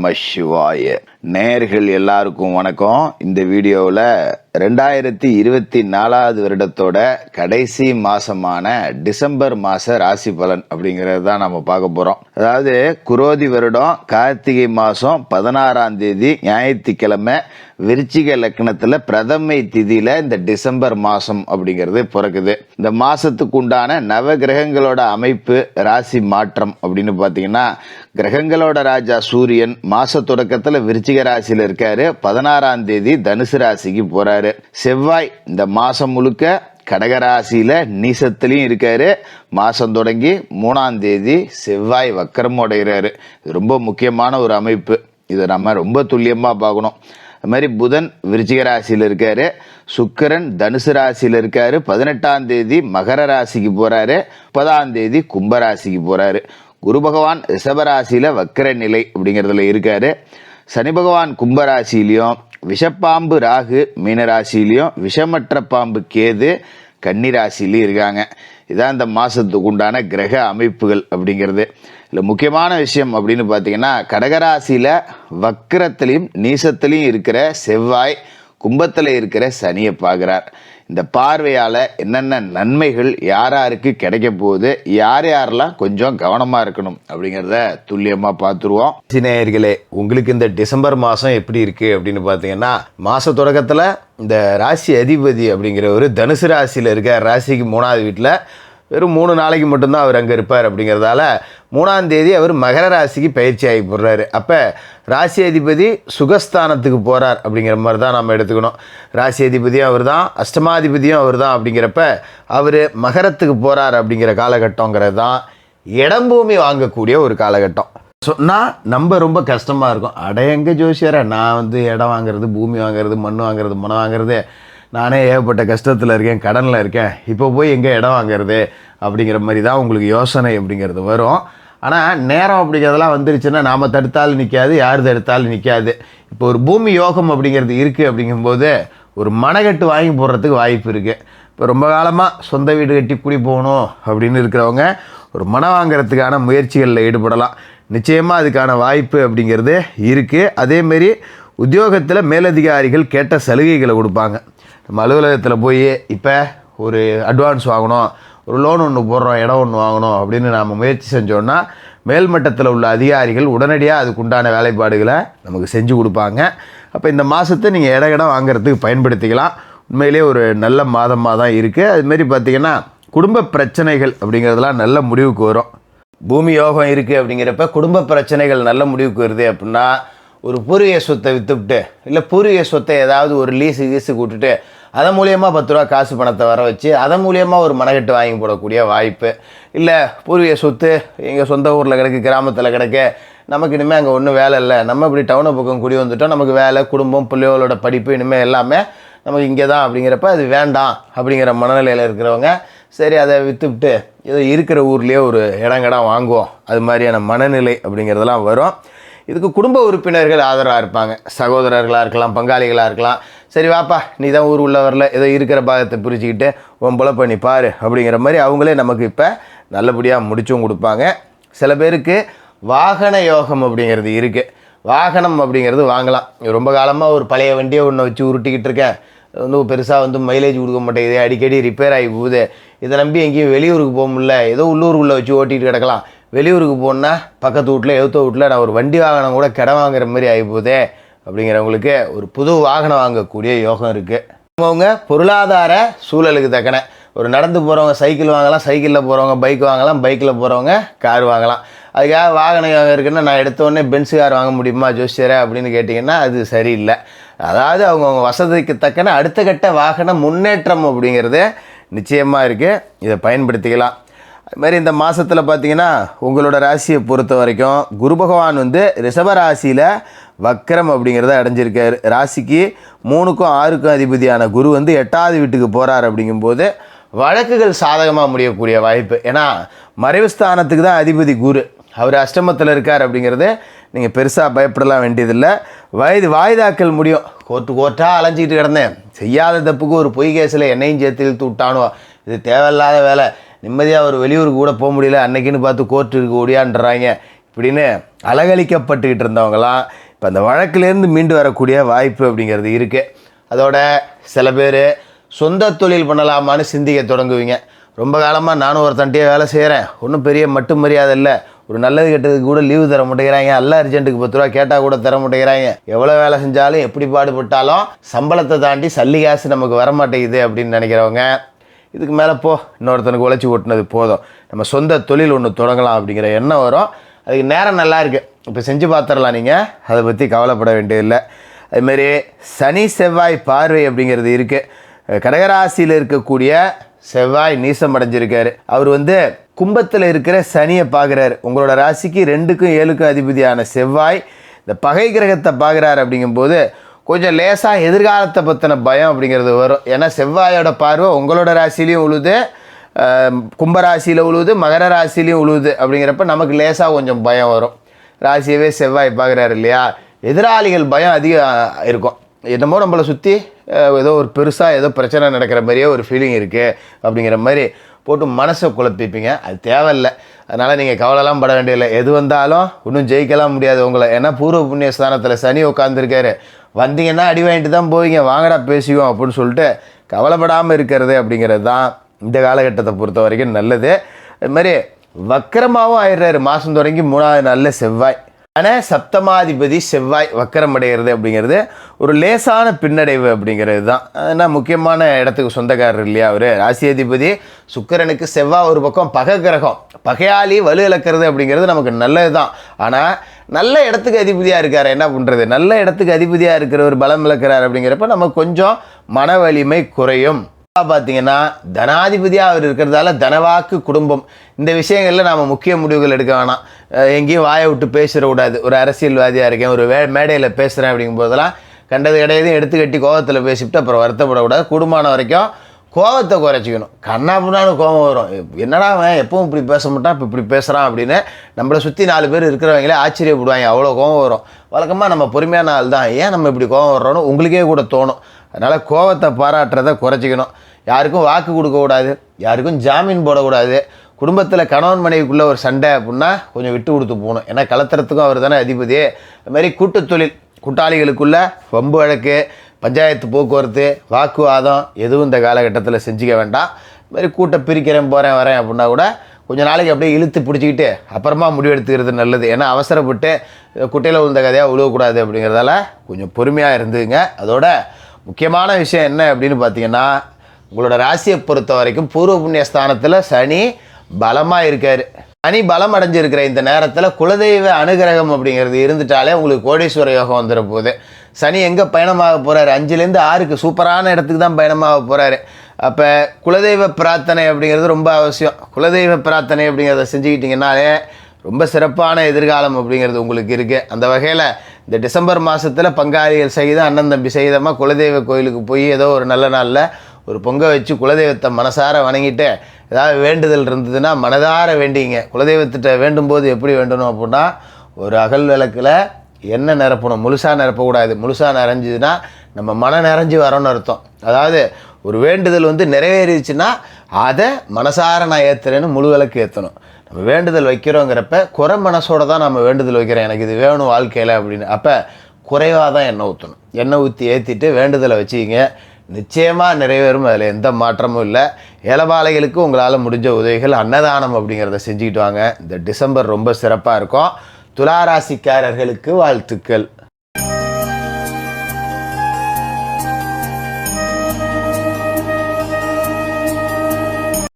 நம சிவாய. நேயர்கள் எல்லாருக்கும் வணக்கம். இந்த வீடியோவில் 2024 வருடத்தோட கடைசி மாசமான டிசம்பர் மாச ராசி பலன் அப்படிங்கிறது தான் நம்ம பார்க்க போறோம். அதாவது குரோதி வருடம் கார்த்திகை மாசம் 16ஆம் தேதி ஞாயிற்றுக்கிழமை விருச்சிக லக்னத்துல பிரதமை திதியில இந்த டிசம்பர் மாசம் அப்படிங்கிறது பிறக்குது. இந்த மாசத்துக்கு உண்டான நவ கிரகங்களோட அமைப்பு ராசி மாற்றம் அப்படின்னு பாத்தீங்கன்னா, கிரகங்களோட ராஜா சூரியன் மாச தொடக்கத்துல விருச்சிக ராசியில இருக்காரு. 16ஆம் தேதி தனுசு ராசிக்கு போறாரு. செவ்வாய் இந்த மாசம் முழுக்க கடகராசியில நீசத்திலையும் இருக்காரு. மாசம் தொடங்கி 3ஆம் தேதி செவ்வாய் வக்கரம் அடைகிறாரு. இது ரொம்ப முக்கியமான ஒரு அமைப்பு. இதை நம்ம ரொம்ப துல்லியமா பார்க்கணும். அது மாதிரி புதன் விருச்சிக ராசியில் இருக்காரு. சுக்கிரன் தனுசு ராசியில் இருக்காரு. 18ஆம் தேதி மகர ராசிக்கு போறாரு. 30ஆம் தேதி கும்பராசிக்கு போறாரு. குரு பகவான் ரிஷபராசியில வக்கர நிலை அப்படிங்கிறதுல இருக்காரு. சனி பகவான் கும்பராசியிலையும், விஷப்பாம்பு ராகு மீனராசியிலையும், விஷமற்ற பாம்பு கேது கன்னிராசிலையும் இருக்காங்க. இதான் இந்த மாசத்துக்கு உண்டான கிரக அமைப்புகள் அப்படிங்கிறது. இல்லை முக்கியமான விஷயம் அப்படின்னு பார்த்தீங்கன்னா, கடகராசியில வக்கரத்திலையும் நீசத்திலையும் இருக்கிற செவ்வாய் கும்பத்தில் இருக்கிற சனியை பார்க்குறார். இந்த பார்வையால என்னென்ன நன்மைகள் யாராருக்கு கிடைக்க போகுது, யார் யாரெல்லாம் கொஞ்சம் கவனமா இருக்கணும் அப்படிங்கிறத துல்லியமா பார்த்துருவோம். நேயர்களே, உங்களுக்கு இந்த டிசம்பர் மாசம் எப்படி இருக்கு அப்படின்னு பார்த்தீங்கன்னா, மாச தொடக்கத்துல இந்த ராசி அதிபதி அப்படிங்கிறவர் தனுசு ராசியில இருக்க ராசிக்கு 3ஆவது வீட்டில் வெறும் 3 நாளைக்கு மட்டும்தான் அவர் அங்கே இருப்பார். அப்படிங்கிறதால 3ஆம் தேதி அவர் மகர ராசிக்கு பயிற்சி ஆகி போடுறாரு. அப்போ ராசி அதிபதி சுகஸ்தானத்துக்கு போகிறார் அப்படிங்கிற மாதிரி தான் நம்ம எடுத்துக்கணும். ராசி அதிபதியும் அவர் தான், அஷ்டமாதிபதியும் அவர் தான். அப்படிங்கிறப்ப அவர் மகரத்துக்கு போகிறார் அப்படிங்கிற காலகட்டங்கிறது தான் இடம்பூமி வாங்கக்கூடிய ஒரு காலகட்டம். சொன்னால் நம்ம ரொம்ப கஷ்டமாக இருக்கும். எங்கே ஜோசியரை நான் இடம் வாங்குறது, பூமி வாங்குறது, மண் வாங்குறது, மனம் வாங்குறது, நானே ஏகப்பட்ட கஷ்டத்தில் இருக்கேன், கடனில் இருக்கேன், இப்போ போய் எங்கே இடம் வாங்கிறது அப்படிங்கிற மாதிரி தான் உங்களுக்கு யோசனை அப்படிங்கிறது வரும். ஆனால் நேரம் அப்படிங்கிறதெல்லாம் வந்துருச்சுன்னா நாம் தடுத்தாலும் நிற்காது, யார் தடுத்தாலும் நிற்காது. இப்போ ஒரு பூமி யோகம் அப்படிங்கிறது இருக்குது. அப்படிங்கும்போது ஒரு மனக்கட்டு வாங்கி போடுறதுக்கு வாய்ப்பு இருக்குது. இப்போ ரொம்ப காலமாக சொந்த வீடு கட்டி குடி போகணும் அப்படின்னு இருக்கிறவங்க ஒரு மனம் வாங்கிறதுக்கான முயற்சிகளில் ஈடுபடலாம். நிச்சயமாக அதுக்கான வாய்ப்பு அப்படிங்கிறது இருக்குது. அதேமாரி உத்தியோகத்தில் மேலதிகாரிகள் கேட்ட சலுகைகளை கொடுப்பாங்க. நம்ம அலுவலகத்தில் போய் இப்போ ஒரு அட்வான்ஸ் வாங்கணும், ஒரு லோன் ஒன்று போடுறோம், இடம் ஒன்று வாங்கணும் அப்படின்னு நாம் முயற்சி செஞ்சோன்னா மேல்மட்டத்தில் உள்ள அதிகாரிகள் உடனடியாக அதுக்குண்டான வேலைப்பாடுகளை நமக்கு செஞ்சு கொடுப்பாங்க. அப்போ இந்த மாதத்தை நீங்கள் இடம் வாங்கிறதுக்கு பயன்படுத்திக்கலாம். உண்மையிலே ஒரு நல்ல மாதமாக தான் இருக்குது. அதுமாரி பார்த்திங்கன்னா குடும்ப பிரச்சனைகள் அப்படிங்கிறதுலாம் நல்ல முடிவுக்கு வரும். பூமி யோகம் இருக்குது அப்படிங்கிறப்ப குடும்ப பிரச்சனைகள் நல்ல முடிவுக்கு வருது அப்படின்னா, ஒரு பூர்வீக சொத்தை விற்றுவிட்டு, இல்லை பூர்வீக சொத்தை ஏதாவது ஒரு லீஸு கூட்டுட்டு அதன் மூலியமாக 10 ரூபா காசு பணத்தை வர வச்சு அதன் மூலியமாக ஒரு மனக்கட்டு வாங்கி போடக்கூடிய வாய்ப்பு. இல்லை பூர்வீக சொத்து எங்கள் சொந்த ஊரில் கிடக்கு, கிராமத்தில் கிடக்கு, நமக்கு இனிமேல் அங்கே ஒன்றும் வேலை இல்லை, நம்ம இப்படி டவுனை பக்கம் குடி வந்துட்டோம், நமக்கு வேலை, குடும்பம், பிள்ளைகளோட படிப்பு இனிமேல் எல்லாமே நமக்கு இங்கே தான் அப்படிங்கிறப்ப அது வேண்டாம் அப்படிங்கிற மனநிலையில் இருக்கிறவங்க சரி அதை விற்றுவிட்டு ஏதோ இருக்கிற ஊர்லேயே ஒரு இடங்கடம் வாங்குவோம், அது மாதிரியான மனநிலை அப்படிங்கிறதெல்லாம் வரும். இதுக்கு குடும்ப உறுப்பினர்கள் ஆதரவாக இருப்பாங்க. சகோதரர்களாக இருக்கலாம், பங்காளிகளாக இருக்கலாம். சரி வாப்பா, நீ தான் ஊர் உள்ள வரல, ஏதோ இருக்கிற பாகத்தை பிரிச்சுக்கிட்டு உன் பொழப்ப நீ பாரு அப்படிங்கிற மாதிரி அவங்களே நமக்கு இப்போ நல்லபடியாக முடிச்சும் கொடுப்பாங்க. சில பேருக்கு வாகன யோகம் அப்படிங்கிறது இருக்குது. வாகனம் அப்படிங்கிறது வாங்கலாம். ரொம்ப காலமாக ஒரு பழைய வண்டியை ஒன்று வச்சு உருட்டிக்கிட்டு இருக்கேன், பெருசாக மைலேஜ் கொடுக்க மாட்டேங்குது, அடிக்கடி ரிப்பேர் ஆகி போகுது, இதை நம்பி எங்கேயும் வெளியூருக்கு போக முடியல, ஏதோ உள்ளூருக்குள்ளே வச்சு ஓட்டிகிட்டு கிடக்கலாம், வெளியூருக்கு போனால் பக்கத்து வீட்டில் எழுத்த வீட்டில் நான் ஒரு வண்டி வாகனம் கூட கடை வாங்குற மாதிரி ஆகி போதே அப்படிங்கிறவங்களுக்கு ஒரு புது வாகனம் வாங்கக்கூடிய யோகம் இருக்குது. அவங்க பொருளாதார சூழலுக்கு தக்கன ஒரு நடந்து போகிறவங்க சைக்கிள் வாங்கலாம், சைக்கிளில் போகிறவங்க பைக் வாங்கலாம், பைக்கில் போகிறவங்க கார் வாங்கலாம். அதுக்காக வாகனம் யோகம் இருக்குன்னா நான் எடுத்தோடனே பென்ஸ் கார் வாங்க முடியுமா ஜோசியரை அப்படின்னு கேட்டிங்கன்னா அது சரியில்லை. அதாவது அவங்கவுங்க வசதிக்கு தக்கன அடுத்த கட்ட வாகன முன்னேற்றம் அப்படிங்கிறது நிச்சயமாக இருக்குது. இதை பயன்படுத்திக்கலாம். அதுமாதிரி இந்த மாதத்தில் பார்த்திங்கன்னா உங்களோட ராசியை பொறுத்த வரைக்கும் குரு பகவான் ரிஷபராசியில் வக்கரம் அப்படிங்கிறத அடைஞ்சிருக்காரு. ராசிக்கு 3க்கும் 6க்கும் அதிபதியான குரு 8ஆவது வீட்டுக்கு போகிறார். அப்படிங்கும்போது வழக்குகள் சாதகமாக முடியக்கூடிய வாய்ப்பு. ஏன்னா மறைவு ஸ்தானத்துக்கு தான் அதிபதி குரு, அவர் அஷ்டமத்தில் இருக்கார். அப்படிங்கிறது நீங்கள் பெருசாக பயப்படலாம் வேண்டியதில்லை. வாய்தாக்கள் முடியும். கோர்ட்டாக அலைஞ்சிக்கிட்டு கிடந்தேன், செய்யாத தப்புக்கு ஒரு பொய் கேஸில் என்னையும் சேர்த்து இழுத்து விட்டானோ, இது தேவையில்லாத வேலை, நிம்மதியாக ஒரு வெளியூருக்கு கூட போக முடியல, அன்னைக்குன்னு பார்த்து கோர்ட்டுக்கு ஓடியான்றாங்க, இப்படின்னு அலகழிக்கப்பட்டுக்கிட்டு இருந்தவங்களாம் இப்போ அந்த வழக்கிலேருந்து மீண்டு வரக்கூடிய வாய்ப்பு அப்படிங்கிறது இருக்குது. அதோட சில பேர் சொந்த தொழில் பண்ணலாமான்னு சிந்திக்க தொடங்குவீங்க. ரொம்ப காலமாக நானும் ஒருத்தன்ட்டே வேலை செய்கிறேன், ஒன்றும் பெரிய மட்டு மரியாதை இல்லை, ஒரு நல்லது கெட்டதுக்கு கூட லீவு தர மாட்டேங்கிறாங்க, அல்ல அர்ஜென்ட்டுக்கு 10 ரூபா கேட்டால் கூட தர மாட்டேங்கிறாங்க, எவ்வளோ வேலை செஞ்சாலும் எப்படி பாடுபட்டாலும் சம்பளத்தை தாண்டி சல்லி காசு நமக்கு வரமாட்டேங்குது அப்படின்னு நினைக்கிறவங்க, இதுக்கு மேலே போ, இன்னொருத்தனுக்கு உழைச்சி ஓட்டுனது போதும், நம்ம சொந்த தொழில் ஒன்று தொடங்கலாம் அப்படிங்கிற எண்ணம் வரும். அதுக்கு நேரம் நல்லா இருக்குது, இப்போ செஞ்சு பார்த்துடலாம், நீங்கள் அதை பற்றி கவலைப்பட வேண்டியதில்லை. அதுமாரி சனி செவ்வாய் பார்வை அப்படிங்கிறது இருக்குது. கடகராசியில் இருக்கக்கூடிய செவ்வாய் நீசம் அடைஞ்சிருக்காரு. அவர் கும்பத்தில் இருக்கிற சனியை பார்க்குறாரு. உங்களோட ராசிக்கு 2க்கும் 7க்கும் அதிபதியான செவ்வாய் இந்த பகை கிரகத்தை பார்க்குறாரு. அப்படிங்கும்போது கொஞ்சம் லேசாக எதிர்காலத்தை பற்றின பயம் அப்படிங்கிறது வரும். ஏன்னா செவ்வாயோட பார்வை உங்களோட ராசிலையும் உழுது, கும்பராசியில் உழுவுது, மகர ராசிலையும் உழுவுது. அப்படிங்கிறப்ப நமக்கு லேசாக கொஞ்சம் பயம் வரும். ராசியவே செவ்வாய் பார்க்குறாரு இல்லையா, எதிராளிகள் பயம் அதிகம் இருக்கும். என்னமோ நம்மளை சுற்றி ஏதோ ஒரு பெருசாக ஏதோ பிரச்சனை நடக்கிற மாதிரியே ஒரு ஃபீலிங் இருக்குது அப்படிங்கிற மாதிரி போட்டு மனசை குழப்பிப்பீங்க. அது தேவையில்லை. அதனால் நீங்கள் கவலைலாம் பட வேண்டியதில்லை. எது வந்தாலும் இன்னும் ஜெயிக்கலாம் முடியாது உங்களை. ஏன்னா பூர்வ புண்ணிய ஸ்தானத்தில் சனி உட்காந்துருக்காரு. வந்தீங்கன்னா அடி வாங்கிட்டு தான் போவீங்க, வாங்கடா பேசிக்குவோம் அப்படின்னு சொல்லிட்டு கவலைப்படாமல் இருக்கிறது அப்படிங்கிறது தான் இந்த காலகட்டத்தை பொறுத்த வரைக்கும் நல்லது. அது மாதிரி வக்கரமாகவும் ஆயிடுறாரு. மாதம் தொடங்கி 3வது நாளில் செவ்வாய். ஆனால் சப்தமாதிபதி செவ்வாய் வக்கரம் அடைகிறது அப்படிங்கிறது ஒரு லேசான பின்னடைவு அப்படிங்கிறது தான். ஏன்னா முக்கியமான இடத்துக்கு சொந்தக்காரர் இல்லையா அவர். ராசியாதிபதி சுக்கிரனுக்கு செவ்வாய் ஒரு பக்கம் பகை கிரகம், பகையாளி வலு இழக்கிறது அப்படிங்கிறது நமக்கு நல்லது தான். ஆனால் நல்ல இடத்துக்கு அதிபதியாக இருக்கார், என்ன பண்ணுறது, நல்ல இடத்துக்கு அதிபதியாக இருக்கிறவர் பலம் இழக்கிறார் அப்படிங்கிறப்ப நமக்கு கொஞ்சம் மன வலிமை குறையும். பார்த்தீங்கன்னா தனாதிபதியாக அவர் இருக்கிறதால தனவாக்கு குடும்பம் இந்த விஷயங்களில் நாம் முக்கிய முடிவுகள் எடுக்க வேணாம். எங்கேயும் வாயை விட்டு பேசிடக்கூடாது. ஒரு அரசியல்வாதியாக இருக்கேன், ஒரு மேடையில் பேசுகிறேன் அப்படிங்கும்போதெல்லாம் கண்டது கிடையாதையும் எடுத்து கட்டி கோவத்தில் பேசிவிட்டு அப்புறம் வருத்தப்படக்கூடாது. குடும்பமான வரைக்கும் கோவத்தை குறைச்சிக்கணும். கண்ணாப்புனாலும் கோவம் வரும், என்னடா அவன் எப்பவும் இப்படி பேச மாட்டான், இப்போ இப்படி பேசுகிறான் அப்படின்னு நம்மளை சுற்றி 4 பேர் இருக்கிறவங்களே ஆச்சரியப்படுவாங்க. அவ்வளோ கோவம் வரும். வழக்கமாக நம்ம பொறுமையான ஆள் தான், ஏன் நம்ம இப்படி கோவம் வர்றோன்னு உங்களுக்கே கூட தோணும். அதனால் கோவத்தை பாராட்டுறதை குறைச்சிக்கணும். யாருக்கும் வாக்கு கொடுக்கக்கூடாது, யாருக்கும் ஜாமீன் போடக்கூடாது. குடும்பத்தில் கணவன் மனைவிக்குள்ளே ஒரு சண்டை அப்படின்னா கொஞ்சம் விட்டு கொடுத்து போகணும். ஏன்னா கலத்துறதுக்கும் அவர் தானே அதிபதி. அதுமாதிரி கூட்டு தொழில் கூட்டாளிகளுக்குள்ள வம்பு வழக்கு, பஞ்சாயத்து போக்குவரத்து, வாக்குவாதம் எதுவும் இந்த காலகட்டத்தில் செஞ்சுக்க வேண்டாம். இதுமாதிரி கூட்டை பிரிக்கிறேன் போகிறேன் வரேன் அப்படின்னா கூட கொஞ்சம் நாளைக்கு அப்படியே இழுத்து பிடிச்சிக்கிட்டு அப்புறமா முடிவெடுத்துக்கிறது நல்லது. ஏன்னா அவசரப்பட்டு குட்டையில் விழுந்த கதையாக உழுவக்கூடாது அப்படிங்கிறதால கொஞ்சம் பொறுமையாக இருந்துங்க. அதோட முக்கியமான விஷயம் என்ன அப்படின்னு பார்த்தீங்கன்னா, உங்களோட ராசியை பொறுத்த வரைக்கும் பூர்வ புண்ணிய ஸ்தானத்தில் சனி பலமாக இருக்கார். சனி பலம் அடைஞ்சிருக்கிற இந்த நேரத்தில் குலதெய்வ அனுகிரகம் அப்படிங்கிறது இருந்துட்டாலே உங்களுக்கு கோடீஸ்வர யோகம் வந்துட போகுது. சனி எங்கே பயணமாக போகிறாரு, 5லேருந்து 6க்கு சூப்பரான இடத்துக்கு தான் பயணமாக போகிறாரு. அப்போ குலதெய்வ பிரார்த்தனை அப்படிங்கிறது ரொம்ப அவசியம். குலதெய்வ பிரார்த்தனை அப்படிங்கிறத செஞ்சுக்கிட்டிங்கனாலே ரொம்ப சிறப்பான எதிர்காலம் அப்படிங்கிறது உங்களுக்கு இருக்குது. அந்த வகையில் இந்த டிசம்பர் மாதத்தில் பங்காளிகள் சகிதம் அண்ணன் தம்பி சகிதமாக குலதெய்வ கோயிலுக்கு போய் ஏதோ ஒரு நல்ல நாளில் ஒரு பொங்க வச்சு குலதெய்வத்தை மனசார வணங்கிட்டு ஏதாவது வேண்டுதல் இருந்ததுன்னா மனதார வேண்டிங்க. குலதெய்வத்திட்ட வேண்டும்போது எப்படி வேண்டணும் அப்படின்னா, ஒரு அகல் விளக்கில் எண்ணெய் நிரப்பணும், முழுசாக நிரப்பக்கூடாது. முழுசாக நிறைஞ்சிதுன்னா நம்ம மனம் நிறைஞ்சி வரோன்னு அர்த்தம். அதாவது ஒரு வேண்டுதல் நிறைவேறிச்சுன்னா அதை மனசார நான் ஏற்றுறேன்னு முழு விளக்கு ஏற்றணும். நம்ம வேண்டுதல் வைக்கிறோங்கிறப்ப குறை மனசோட தான் நம்ம வேண்டுதல் வைக்கிறோம், எனக்கு இது வேணும் வாழ்க்கையில் அப்படின்னு. அப்போ குறைவாக தான் எண்ணெய் ஊற்றணும். எண்ணெய் ஊற்றி ஏற்றிட்டு வேண்டுதலை வச்சுக்கிங்க, நிச்சயமாக நிறைவேறும். அதில் எந்த மாற்றமும் இல்லை. ஏலபாளைகளுக்கு உங்களால் முடிஞ்ச உதவிகள் அன்னதானம் அப்படிங்கிறத செஞ்சுக்கிட்டு வாங்க. இந்த டிசம்பர் ரொம்ப சிறப்பாக இருக்கும். துளாராசிக்காரர்களுக்கு வாழ்த்துக்கள்.